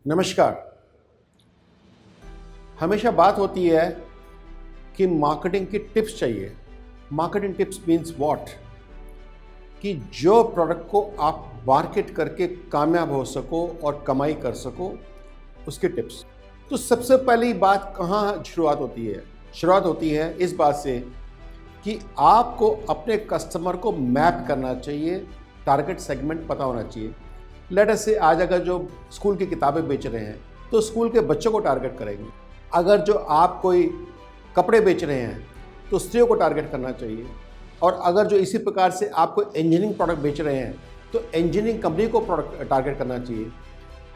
नमस्कार। हमेशा बात होती है कि मार्केटिंग की टिप्स चाहिए। मार्केटिंग टिप्स मीन्स व्हाट, कि जो प्रोडक्ट को आप मार्केट करके कामयाब हो सको और कमाई कर सको, उसके टिप्स। तो सबसे पहली बात कहाँ शुरुआत होती है? शुरुआत होती है इस बात से कि आपको अपने कस्टमर को मैप करना चाहिए, टारगेट सेगमेंट पता होना चाहिए। लेट अस से आज अगर जो स्कूल की किताबें बेच रहे हैं तो स्कूल के बच्चों को टारगेट करेंगे। अगर जो आप कोई कपड़े बेच रहे हैं तो स्त्रियों को टारगेट करना चाहिए। और अगर जो इसी प्रकार से आप कोई इंजीनियरिंग प्रोडक्ट बेच रहे हैं तो इंजीनियरिंग कंपनी को प्रोडक्ट टारगेट करना चाहिए।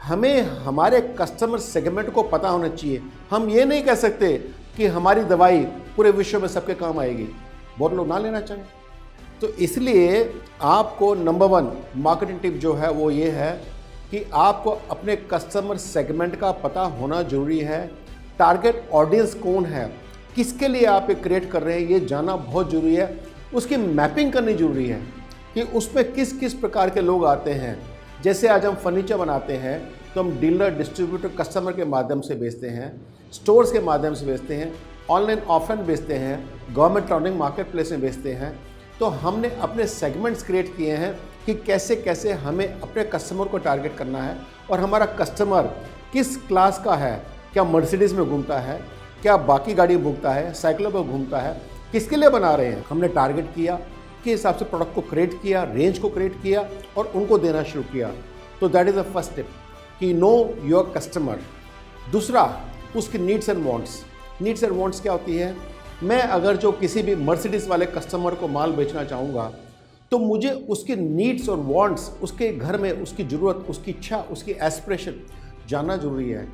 हमें हमारे कस्टमर सेगमेंट को पता होना चाहिए। हम ये नहीं कह सकते कि हमारी दवाई पूरे विश्व में सबके काम आएगी, बहुत लोग ना लेना चाहें। तो इसलिए आपको नंबर 1 मार्केटिंग टिप जो है वो ये है कि आपको अपने कस्टमर सेगमेंट का पता होना जरूरी है। टारगेट ऑडियंस कौन है, किसके लिए आप ये क्रिएट कर रहे हैं, ये जानना बहुत ज़रूरी है। उसकी मैपिंग करनी ज़रूरी है कि उसमें किस किस प्रकार के लोग आते हैं। जैसे आज हम फर्नीचर बनाते हैं तो हम डीलर, डिस्ट्रीब्यूटर, कस्टमर के माध्यम से बेचते हैं, स्टोर्स के माध्यम से बेचते हैं, ऑनलाइन ऑफलाइन बेचते हैं, गवर्नमेंट लॉन्डिंग मार्केट प्लेस में बेचते हैं। तो हमने अपने सेगमेंट्स क्रिएट किए हैं कि कैसे कैसे हमें अपने कस्टमर को टारगेट करना है और हमारा कस्टमर किस क्लास का है। क्या मर्सिडीज़ में घूमता है, क्या बाकी गाड़ी में घूमता है, साइकिलों पर घूमता है, किसके लिए बना रहे हैं। हमने टारगेट किया के हिसाब से प्रोडक्ट को क्रिएट किया, रेंज को क्रिएट किया और उनको देना शुरू किया। तो that is the first tip कि नो योर कस्टमर। दूसरा, उसकी needs and wants. Needs and wants क्या होती है? मैं अगर जो किसी भी मर्सिडीज़ वाले कस्टमर को माल बेचना चाहूँगा तो मुझे उसकी नीड्स और वांट्स, उसके घर में उसकी ज़रूरत, उसकी इच्छा, उसकी एस्पिरेशन जानना जरूरी है।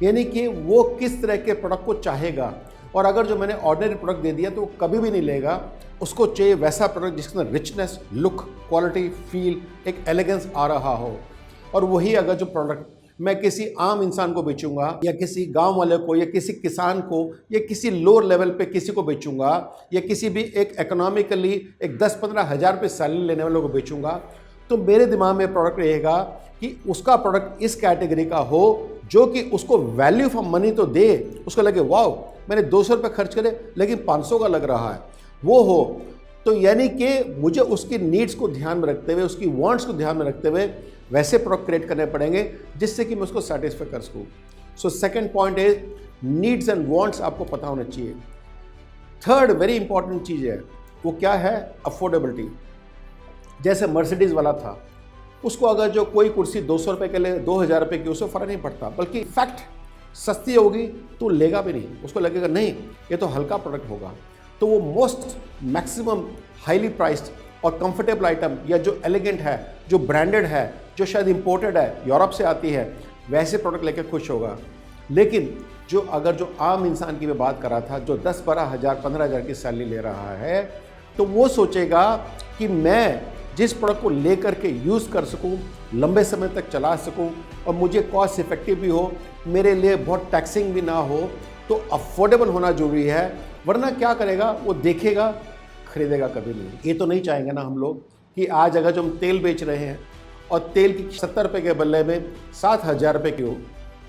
यानी कि वो किस तरह के प्रोडक्ट को चाहेगा। और अगर जो मैंने ऑर्डिनरी प्रोडक्ट दे दिया तो वो कभी भी नहीं लेगा। उसको चाहिए वैसा प्रोडक्ट जिसमें रिचनेस, लुक, क्वालिटी, फील, एक एलिगेंस आ रहा हो। और वही अगर जो प्रोडक्ट मैं किसी आम इंसान को बेचूंगा या किसी गांव वाले को या किसी किसान को या किसी लोअर लेवल पे किसी को बेचूंगा या किसी भी एक इकोनॉमिकली एक 10-15 हज़ार रुपये सैलरी लेने वालों को बेचूंगा, तो मेरे दिमाग में प्रोडक्ट रहेगा कि उसका प्रोडक्ट इस कैटेगरी का हो जो कि उसको वैल्यू फॉर मनी तो दे, उसको लगे वाओ मैंने 200 रुपये खर्च करे लेकिन 500 का लग रहा है, वो हो। तो यानी कि मुझे उसकी नीड्स को ध्यान में रखते हुए, उसकी वांट्स को ध्यान में रखते हुए वैसे प्रोडक्ट क्रिएट करने पड़ेंगे जिससे कि मैं उसको सेटिस्फाई कर सकूँ। So second point is needs and wants आपको पता होना चाहिए। थर्ड वेरी इंपॉर्टेंट चीज़ है, वो क्या है? अफोर्डेबिलिटी। जैसे मर्सिडीज़ वाला था, उसको अगर जो कोई कुर्सी 200 रुपये के लिए 2000 रुपये की, उससे फ़र्क नहीं पड़ता, बल्कि फैक्ट सस्ती होगी तो लेगा भी नहीं, उसको लगेगा नहीं ये तो हल्का प्रोडक्ट होगा। तो वो मोस्ट मैक्सिमम हाईली प्राइस्ड और कंफर्टेबल आइटम या जो एलिगेंट है, जो ब्रांडेड है, जो शायद इंपोर्टेड है, यूरोप से आती है, वैसे प्रोडक्ट लेकर खुश होगा। लेकिन जो अगर जो आम इंसान की मैं बात कर रहा था जो 10-12 हज़ार 15 हज़ार की सैलरी ले रहा है, तो वो सोचेगा कि मैं जिस प्रोडक्ट को लेकर के यूज़ कर सकूं, लंबे समय तक चला सकूं और मुझे कॉस्ट इफेक्टिव भी हो, मेरे लिए बहुत टैक्सिंग भी ना हो, तो अफोर्डेबल होना जरूरी है। वरना क्या करेगा? वो देखेगा, खरीदेगा कभी नहीं। ये तो नहीं चाहेंगे ना हम लोग कि आज अगर जो हम तेल बेच रहे हैं और तेल की 70 रुपये के बदले में 7,000 रुपये की हो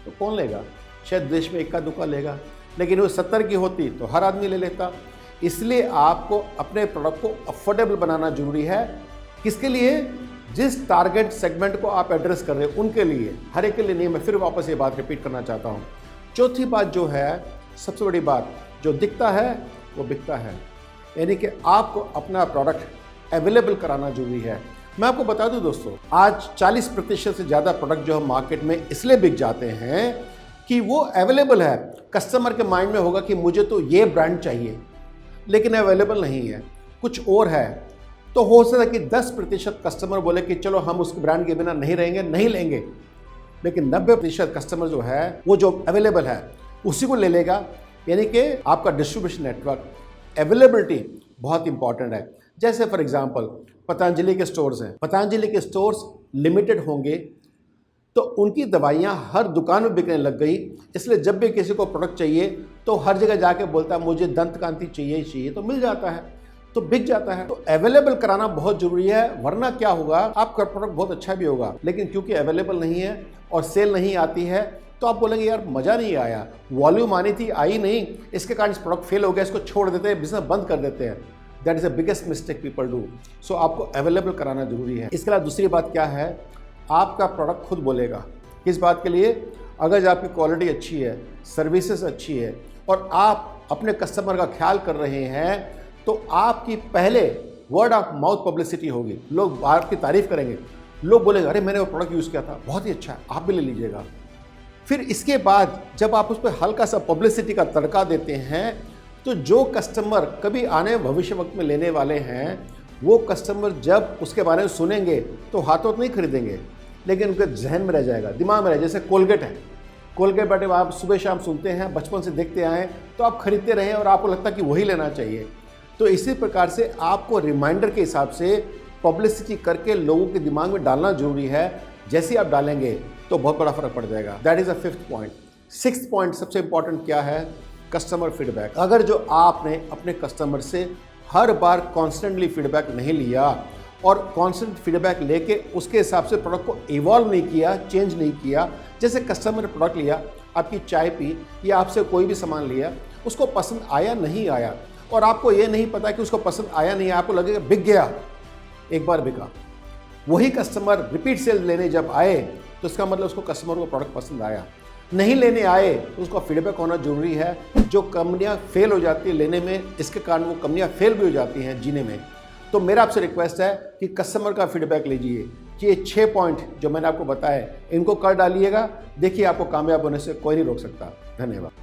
तो कौन लेगा? शायद देश में इक्का दुक्का लेगा, लेकिन वो 70 की होती तो हर आदमी ले लेता। इसलिए आपको अपने प्रोडक्ट को अफोर्डेबल बनाना जरूरी है। किसके लिए? जिस टारगेट सेगमेंट को आप एड्रेस कर रहे हैं उनके लिए, हर एक के लिए नहीं। मैं फिर वापस ये बात रिपीट करना चाहता हूँ। चौथी बात जो है, सबसे बड़ी बात, जो दिखता है वो बिकता है। यानी कि आपको अपना प्रोडक्ट अवेलेबल कराना जरूरी है। मैं आपको बता दूं दोस्तों, आज 40% से ज़्यादा प्रोडक्ट जो हम मार्केट में इसलिए बिक जाते हैं कि वो अवेलेबल है। कस्टमर के माइंड में होगा कि मुझे तो ये ब्रांड चाहिए, लेकिन अवेलेबल नहीं है, कुछ और है। तो हो सकता है कि 10% कस्टमर बोले कि चलो हम उस ब्रांड के बिना नहीं रहेंगे, नहीं लेंगे, लेकिन 90% कस्टमर जो है वो जो अवेलेबल है उसी को ले लेगा। यानी कि आपका डिस्ट्रीब्यूशन नेटवर्क, अवेलेबिलिटी बहुत इंपॉर्टेंट है। जैसे फॉर एग्जांपल पतंजलि के स्टोर्स हैं, पतंजलि के स्टोर्स लिमिटेड होंगे तो उनकी दवाइयाँ हर दुकान में बिकने लग गई। इसलिए जब भी किसी को प्रोडक्ट चाहिए तो हर जगह जाके बोलता है मुझे दंत कांति चाहिए ही चाहिए, तो मिल जाता है। तो बिक जाता है। तो अवेलेबल कराना बहुत जरूरी है, वरना क्या होगा, आपका प्रोडक्ट बहुत अच्छा भी होगा लेकिन क्योंकि अवेलेबल नहीं है और सेल नहीं आती है तो आप बोलेंगे यार मजा नहीं आया, वॉल्यूम आनी थी आई नहीं, इसके कारण इस प्रोडक्ट फेल हो गया, इसको छोड़ देते हैं, बिजनेस बंद कर देते हैं। That is the biggest mistake people do. So आपको अवेलेबल कराना जरूरी है। इसके अलावा दूसरी बात क्या है, आपका प्रोडक्ट खुद बोलेगा। किस बात के लिए? अगर आपकी क्वालिटी अच्छी है, सर्विसेज अच्छी है और आप अपने कस्टमर का ख्याल कर रहे हैं तो आपकी पहले वर्ड ऑफ माउथ पब्लिसिटी होगी, लोग आपकी तारीफ करेंगे, लोग बोलेंगे अरे मैंने वो प्रोडक्ट यूज़ किया था, बहुत ही अच्छा है, आप भी ले लीजिएगा। फिर इसके बाद जब आप उस पर हल्का सा पब्लिसिटी का तड़का देते हैं तो जो कस्टमर कभी आने भविष्य वक्त में लेने वाले हैं वो कस्टमर जब उसके बारे में सुनेंगे तो हाथों नहीं खरीदेंगे लेकिन उनके जहन में रह जाएगा, दिमाग में रह। जैसे कोलगेट है, कोलगेट बैठे आप सुबह शाम सुनते हैं, बचपन से देखते आए तो आप खरीदते रहे और आपको लगता है कि वही लेना चाहिए। तो इसी प्रकार से आपको रिमाइंडर के हिसाब से पब्लिसिटी करके लोगों के दिमाग में डालना जरूरी है। जैसे ही आप डालेंगे तो बहुत बड़ा फर्क पड़ जाएगा। That is a 5th point. 6th point सबसे इंपॉर्टेंट क्या है? Customer feedback. अगर जो आपने अपने कस्टमर से हर बार कॉन्स्टेंटली फीडबैक नहीं लिया और कॉन्स्टेंट फीडबैक लेके उसके हिसाब से प्रोडक्ट को इवॉल्व नहीं किया, चेंज नहीं किया, जैसे कस्टमर ने प्रोडक्ट लिया, आपकी चाय पी या आपसे कोई भी सामान लिया, उसको पसंद आया नहीं आया और आपको ये नहीं पता कि उसको पसंद आया नहीं आया, आपको लगेगा बिक गया, एक बार बिका। वही कस्टमर रिपीट सेल लेने जब आए तो इसका मतलब उसको कस्टमर को प्रोडक्ट पसंद आया। नहीं लेने आए तो उसका फीडबैक होना जरूरी है। जो कंपनियां फेल हो जाती है लेने में, इसके कारण वो कंपनियां फेल भी हो जाती हैं जीने में। तो मेरा आपसे रिक्वेस्ट है कि कस्टमर का फीडबैक लीजिए। ये 6 पॉइंट जो मैंने आपको बताए इनको कर डालिएगा, देखिए आपको कामयाब होने से कोई नहीं रोक सकता। धन्यवाद।